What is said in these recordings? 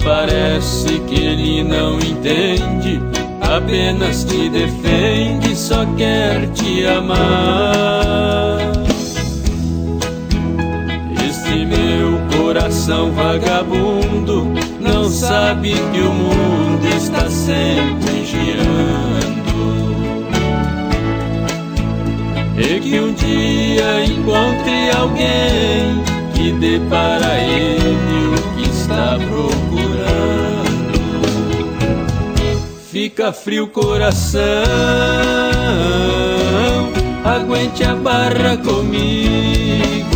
parece que ele não entende, apenas te defende, só quer te amar. Este meu coração vagabundo não sabe que o mundo está sempre girando, e que um dia encontre alguém que dê para ele o que está procurando. Fica frio coração, aguente a barra comigo.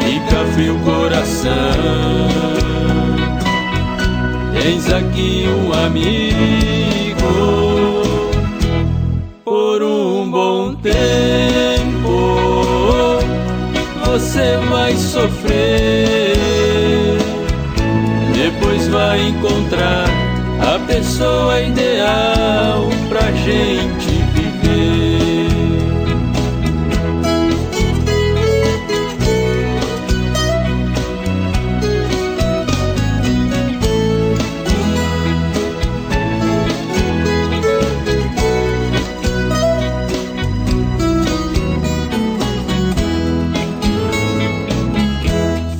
Fica frio coração, tens aqui um amigo. Por um bom tempo você vai sofrer, depois vai encontrar a pessoa ideal pra gente viver.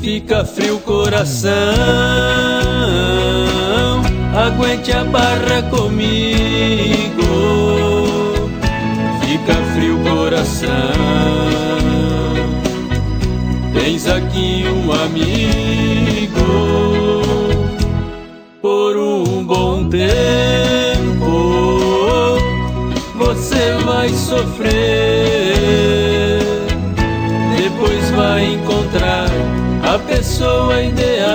Fica frio coração, aguente a barra comigo. Fica frio coração, tens aqui um amigo. Por um bom tempo você vai sofrer, depois vai encontrar a pessoa ideal